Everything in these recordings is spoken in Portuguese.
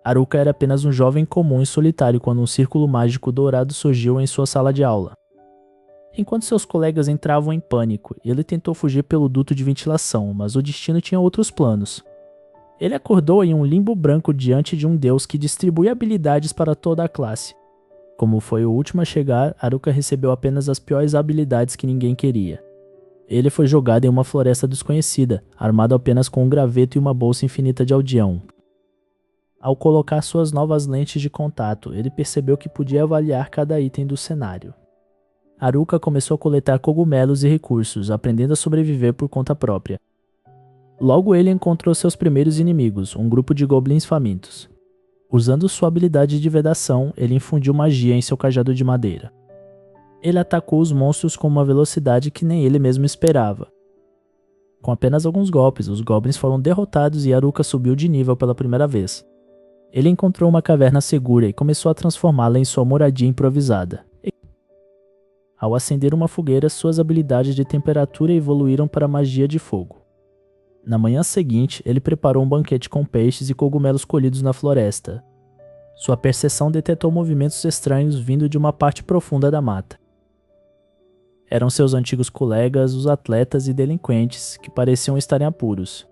Haruka era apenas um jovem comum e solitário quando um círculo mágico dourado surgiu em sua sala de aula. Enquanto seus colegas entravam em pânico, ele tentou fugir pelo duto de ventilação, mas o destino tinha outros planos. Ele acordou em um limbo branco diante de um deus que distribui habilidades para toda a classe. Como foi o último a chegar, Haruka recebeu apenas as piores habilidades que ninguém queria. Ele foi jogado em uma floresta desconhecida, armado apenas com um graveto e uma bolsa infinita de aldeão. Ao colocar suas novas lentes de contato, ele percebeu que podia avaliar cada item do cenário. Haruka começou a coletar cogumelos e recursos, aprendendo a sobreviver por conta própria. Logo ele encontrou seus primeiros inimigos, um grupo de goblins famintos. Usando sua habilidade de vedação, ele infundiu magia em seu cajado de madeira. Ele atacou os monstros com uma velocidade que nem ele mesmo esperava. Com apenas alguns golpes, os goblins foram derrotados e Haruka subiu de nível pela primeira vez. Ele encontrou uma caverna segura e começou a transformá-la em sua moradia improvisada. Ao acender uma fogueira, suas habilidades de temperatura evoluíram para magia de fogo. Na manhã seguinte, ele preparou um banquete com peixes e cogumelos colhidos na floresta. Sua percepção detectou movimentos estranhos vindo de uma parte profunda da mata. Eram seus antigos colegas, os atletas e delinquentes, que pareciam estar em apuros.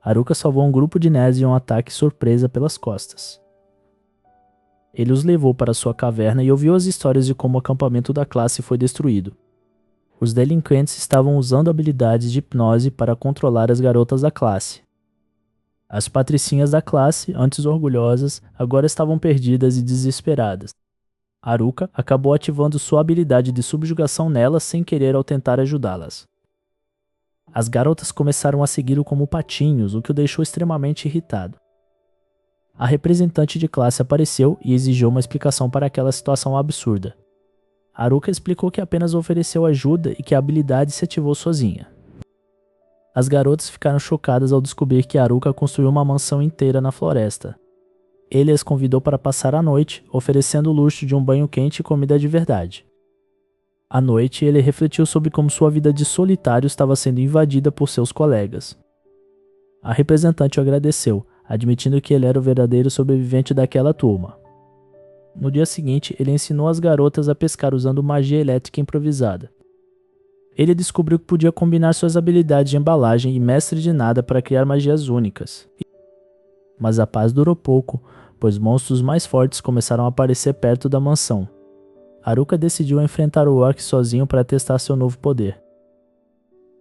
Haruka salvou um grupo de nerds de um ataque surpresa pelas costas. Ele os levou para sua caverna e ouviu as histórias de como o acampamento da classe foi destruído. Os delinquentes estavam usando habilidades de hipnose para controlar as garotas da classe. As patricinhas da classe, antes orgulhosas, agora estavam perdidas e desesperadas. Haruka acabou ativando sua habilidade de subjugação nelas sem querer ao tentar ajudá-las. As garotas começaram a segui-lo como patinhos, o que o deixou extremamente irritado. A representante de classe apareceu e exigiu uma explicação para aquela situação absurda. Haruka explicou que apenas ofereceu ajuda e que a habilidade se ativou sozinha. As garotas ficaram chocadas ao descobrir que Haruka construiu uma mansão inteira na floresta. Ele as convidou para passar a noite, oferecendo o luxo de um banho quente e comida de verdade. À noite, ele refletiu sobre como sua vida de solitário estava sendo invadida por seus colegas. A representante o agradeceu, admitindo que ele era o verdadeiro sobrevivente daquela turma. No dia seguinte, ele ensinou as garotas a pescar usando magia elétrica improvisada. Ele descobriu que podia combinar suas habilidades de embalagem e mestre de nada para criar magias únicas. Mas a paz durou pouco, pois monstros mais fortes começaram a aparecer perto da mansão. Haruka decidiu enfrentar o orc sozinho para testar seu novo poder.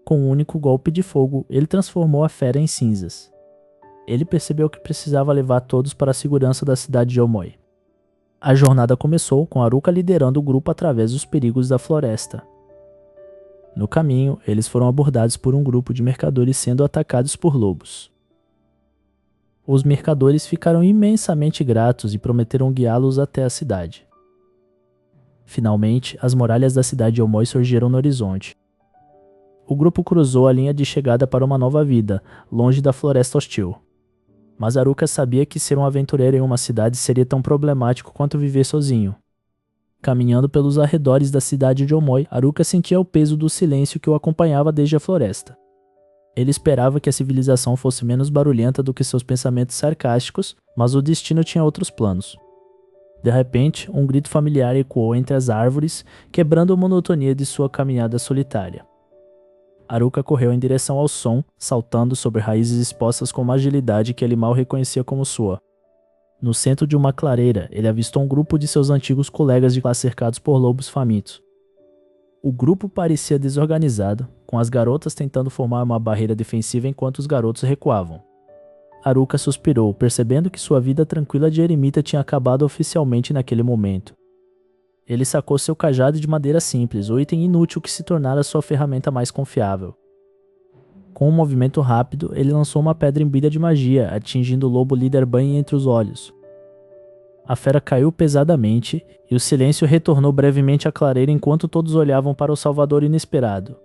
Com um único golpe de fogo, ele transformou a fera em cinzas. Ele percebeu que precisava levar todos para a segurança da cidade de Omoi. A jornada começou com Haruka liderando o grupo através dos perigos da floresta. No caminho, eles foram abordados por um grupo de mercadores sendo atacados por lobos. Os mercadores ficaram imensamente gratos e prometeram guiá-los até a cidade. Finalmente, as muralhas da cidade de Omoi surgiram no horizonte. O grupo cruzou a linha de chegada para uma nova vida, longe da floresta hostil. Mas Haruka sabia que ser um aventureiro em uma cidade seria tão problemático quanto viver sozinho. Caminhando pelos arredores da cidade de Omoi, Haruka sentia o peso do silêncio que o acompanhava desde a floresta. Ele esperava que a civilização fosse menos barulhenta do que seus pensamentos sarcásticos, mas o destino tinha outros planos. De repente, um grito familiar ecoou entre as árvores, quebrando a monotonia de sua caminhada solitária. Haruka correu em direção ao som, saltando sobre raízes expostas com uma agilidade que ele mal reconhecia como sua. No centro de uma clareira, ele avistou um grupo de seus antigos colegas de classe cercados por lobos famintos. O grupo parecia desorganizado, com as garotas tentando formar uma barreira defensiva enquanto os garotos recuavam. Haruka suspirou, percebendo que sua vida tranquila de eremita tinha acabado oficialmente naquele momento. Ele sacou seu cajado de madeira simples, o item inútil que se tornara sua ferramenta mais confiável. Com um movimento rápido, ele lançou uma pedra imbuída de magia, atingindo o lobo líder bem entre os olhos. A fera caiu pesadamente, e o silêncio retornou brevemente à clareira enquanto todos olhavam para o salvador inesperado.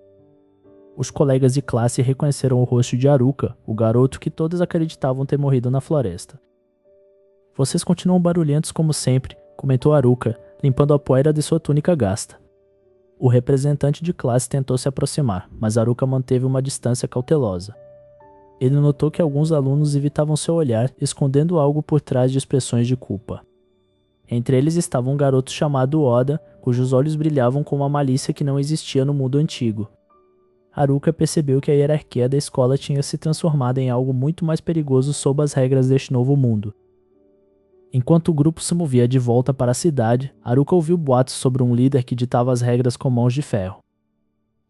Os colegas de classe reconheceram o rosto de Haruka, o garoto que todos acreditavam ter morrido na floresta. "Vocês continuam barulhentos como sempre", comentou Haruka, limpando a poeira de sua túnica gasta. O representante de classe tentou se aproximar, mas Haruka manteve uma distância cautelosa. Ele notou que alguns alunos evitavam seu olhar, escondendo algo por trás de expressões de culpa. Entre eles estava um garoto chamado Oda, cujos olhos brilhavam com uma malícia que não existia no mundo antigo. Haruka percebeu que a hierarquia da escola tinha se transformado em algo muito mais perigoso sob as regras deste novo mundo. Enquanto o grupo se movia de volta para a cidade, Haruka ouviu boatos sobre um líder que ditava as regras com mãos de ferro.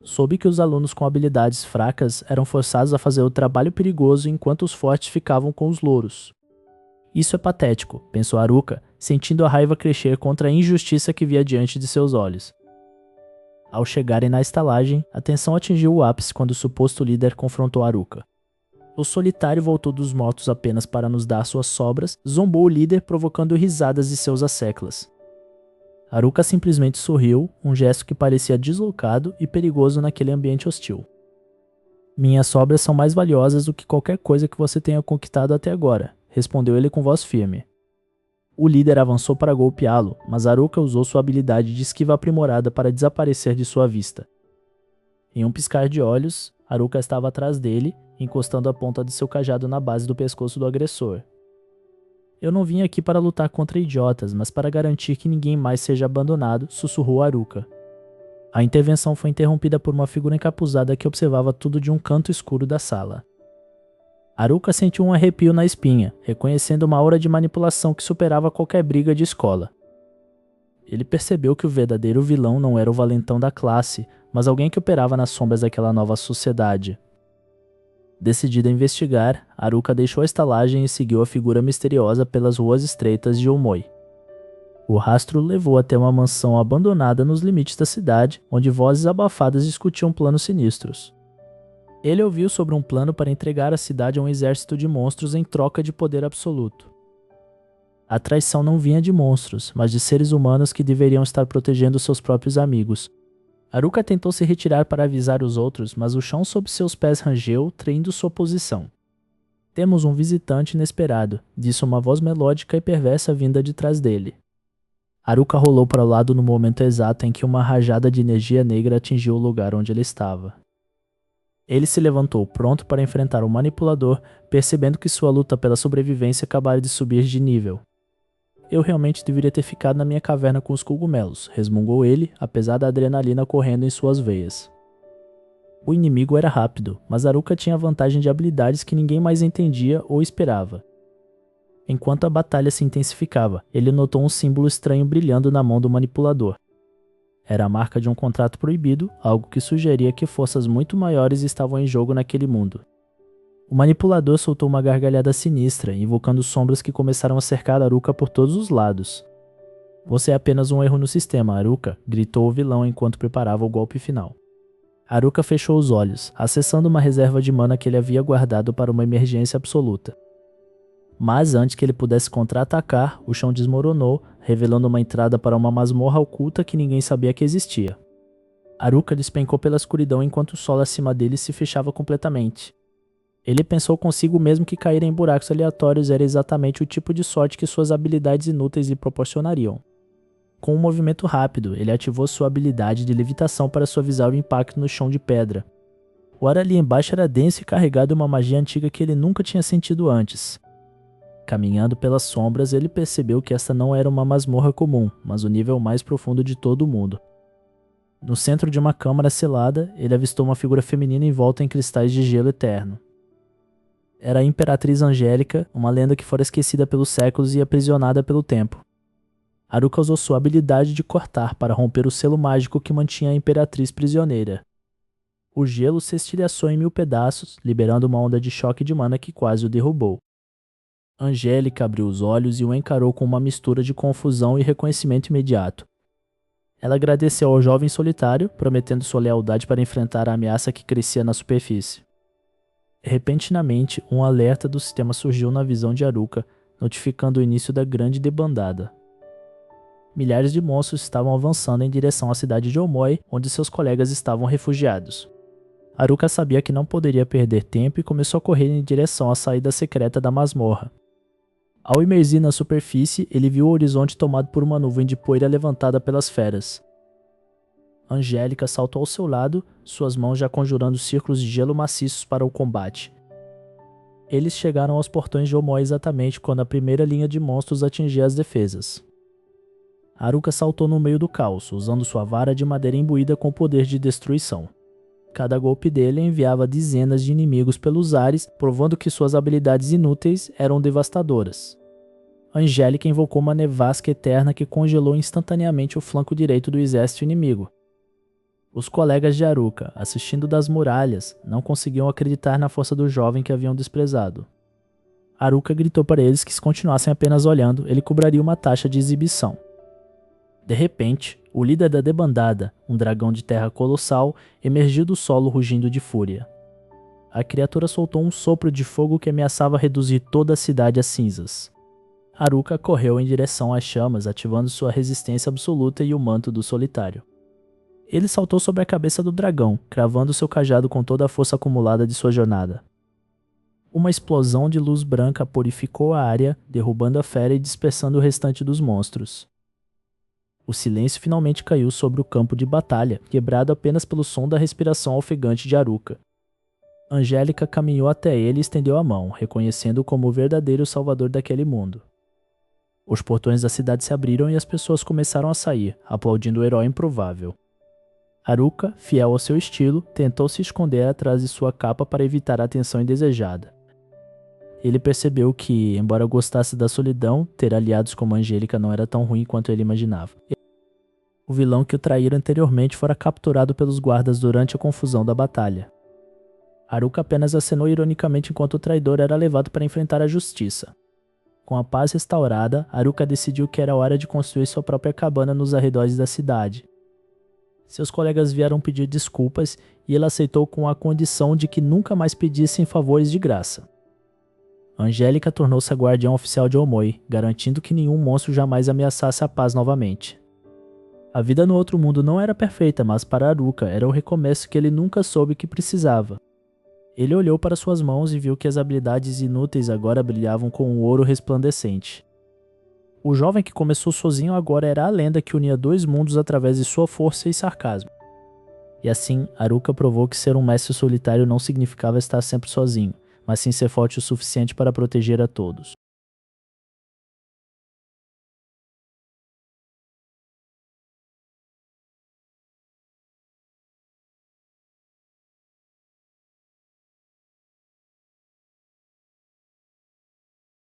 Soube que os alunos com habilidades fracas eram forçados a fazer o trabalho perigoso enquanto os fortes ficavam com os louros. Isso é patético, pensou Haruka, sentindo a raiva crescer contra a injustiça que via diante de seus olhos. Ao chegarem na estalagem, a tensão atingiu o ápice quando o suposto líder confrontou Haruka. O solitário voltou dos mortos apenas para nos dar suas sobras, zombou o líder provocando risadas de seus asseclas. Haruka simplesmente sorriu, um gesto que parecia deslocado e perigoso naquele ambiente hostil. Minhas sobras são mais valiosas do que qualquer coisa que você tenha conquistado até agora, respondeu ele com voz firme. O líder avançou para golpeá-lo, mas Haruka usou sua habilidade de esquiva aprimorada para desaparecer de sua vista. Em um piscar de olhos, Haruka estava atrás dele, encostando a ponta de seu cajado na base do pescoço do agressor. Eu não vim aqui para lutar contra idiotas, mas para garantir que ninguém mais seja abandonado, sussurrou Haruka. A intervenção foi interrompida por uma figura encapuzada que observava tudo de um canto escuro da sala. Haruka sentiu um arrepio na espinha, reconhecendo uma aura de manipulação que superava qualquer briga de escola. Ele percebeu que o verdadeiro vilão não era o valentão da classe, mas alguém que operava nas sombras daquela nova sociedade. Decidida a investigar, Haruka deixou a estalagem e seguiu a figura misteriosa pelas ruas estreitas de Omoi. O rastro levou até uma mansão abandonada nos limites da cidade, onde vozes abafadas discutiam planos sinistros. Ele ouviu sobre um plano para entregar a cidade a um exército de monstros em troca de poder absoluto. A traição não vinha de monstros, mas de seres humanos que deveriam estar protegendo seus próprios amigos. Haruka tentou se retirar para avisar os outros, mas o chão sob seus pés rangeu, traindo sua posição. Temos um visitante inesperado, disse uma voz melódica e perversa vinda de trás dele. Haruka rolou para o lado no momento exato em que uma rajada de energia negra atingiu o lugar onde ele estava. Ele se levantou, pronto para enfrentar o manipulador, percebendo que sua luta pela sobrevivência acabara de subir de nível. Eu realmente deveria ter ficado na minha caverna com os cogumelos, resmungou ele, apesar da adrenalina correndo em suas veias. O inimigo era rápido, mas Haruka tinha a vantagem de habilidades que ninguém mais entendia ou esperava. Enquanto a batalha se intensificava, ele notou um símbolo estranho brilhando na mão do manipulador. Era a marca de um contrato proibido, algo que sugeria que forças muito maiores estavam em jogo naquele mundo. O manipulador soltou uma gargalhada sinistra, invocando sombras que começaram a cercar Haruka por todos os lados. Você é apenas um erro no sistema, Haruka, gritou o vilão enquanto preparava o golpe final. Haruka fechou os olhos, acessando uma reserva de mana que ele havia guardado para uma emergência absoluta. Mas antes que ele pudesse contra-atacar, o chão desmoronou, revelando uma entrada para uma masmorra oculta que ninguém sabia que existia. Haruka despencou pela escuridão enquanto o solo acima dele se fechava completamente. Ele pensou consigo mesmo que cair em buracos aleatórios era exatamente o tipo de sorte que suas habilidades inúteis lhe proporcionariam. Com um movimento rápido, ele ativou sua habilidade de levitação para suavizar o impacto no chão de pedra. O ar ali embaixo era denso e carregado de uma magia antiga que ele nunca tinha sentido antes. Caminhando pelas sombras, ele percebeu que esta não era uma masmorra comum, mas o nível mais profundo de todo o mundo. No centro de uma câmara selada, ele avistou uma figura feminina envolta em cristais de gelo eterno. Era a Imperatriz Angélica, uma lenda que fora esquecida pelos séculos e aprisionada pelo tempo. Haruka usou sua habilidade de cortar para romper o selo mágico que mantinha a Imperatriz prisioneira. O gelo se estilhaçou em 1000 pedaços, liberando uma onda de choque de mana que quase o derrubou. Angélica abriu os olhos e o encarou com uma mistura de confusão e reconhecimento imediato. Ela agradeceu ao jovem solitário, prometendo sua lealdade para enfrentar a ameaça que crescia na superfície. Repentinamente, um alerta do sistema surgiu na visão de Haruka, notificando o início da grande debandada. Milhares de monstros estavam avançando em direção à cidade de Omoi, onde seus colegas estavam refugiados. Haruka sabia que não poderia perder tempo e começou a correr em direção à saída secreta da masmorra. Ao imergir na superfície, ele viu o horizonte tomado por uma nuvem de poeira levantada pelas feras. Angélica saltou ao seu lado, suas mãos já conjurando círculos de gelo maciços para o combate. Eles chegaram aos portões de Omoi exatamente quando a primeira linha de monstros atingia as defesas. Haruka saltou no meio do caos, usando sua vara de madeira imbuída com poder de destruição. Cada golpe dele enviava dezenas de inimigos pelos ares, provando que suas habilidades inúteis eram devastadoras. Angélica invocou uma nevasca eterna que congelou instantaneamente o flanco direito do exército inimigo. Os colegas de Haruka, assistindo das muralhas, não conseguiam acreditar na força do jovem que haviam desprezado. Haruka gritou para eles que se continuassem apenas olhando, ele cobraria uma taxa de exibição. De repente, o líder da debandada, um dragão de terra colossal, emergiu do solo rugindo de fúria. A criatura soltou um sopro de fogo que ameaçava reduzir toda a cidade a cinzas. Haruka correu em direção às chamas, ativando sua resistência absoluta e o manto do solitário. Ele saltou sobre a cabeça do dragão, cravando seu cajado com toda a força acumulada de sua jornada. Uma explosão de luz branca purificou a área, derrubando a fera e dispersando o restante dos monstros. O silêncio finalmente caiu sobre o campo de batalha, quebrado apenas pelo som da respiração ofegante de Haruka. Angélica caminhou até ele e estendeu a mão, reconhecendo-o como o verdadeiro salvador daquele mundo. Os portões da cidade se abriram e as pessoas começaram a sair, aplaudindo o herói improvável. Haruka, fiel ao seu estilo, tentou se esconder atrás de sua capa para evitar a atenção indesejada. Ele percebeu que, embora gostasse da solidão, ter aliados como Angélica não era tão ruim quanto ele imaginava. O vilão que o traíra anteriormente fora capturado pelos guardas durante a confusão da batalha. Haruka apenas acenou ironicamente enquanto o traidor era levado para enfrentar a justiça. Com a paz restaurada, Haruka decidiu que era hora de construir sua própria cabana nos arredores da cidade. Seus colegas vieram pedir desculpas e ele aceitou com a condição de que nunca mais pedissem favores de graça. Angélica tornou-se a guardiã oficial de Omoi, garantindo que nenhum monstro jamais ameaçasse a paz novamente. A vida no outro mundo não era perfeita, mas para Haruka era o recomeço que ele nunca soube que precisava. Ele olhou para suas mãos e viu que as habilidades inúteis agora brilhavam com um ouro resplandecente. O jovem que começou sozinho agora era a lenda que unia dois mundos através de sua força e sarcasmo. E assim, Haruka provou que ser um mestre solitário não significava estar sempre sozinho, mas sim ser forte o suficiente para proteger a todos.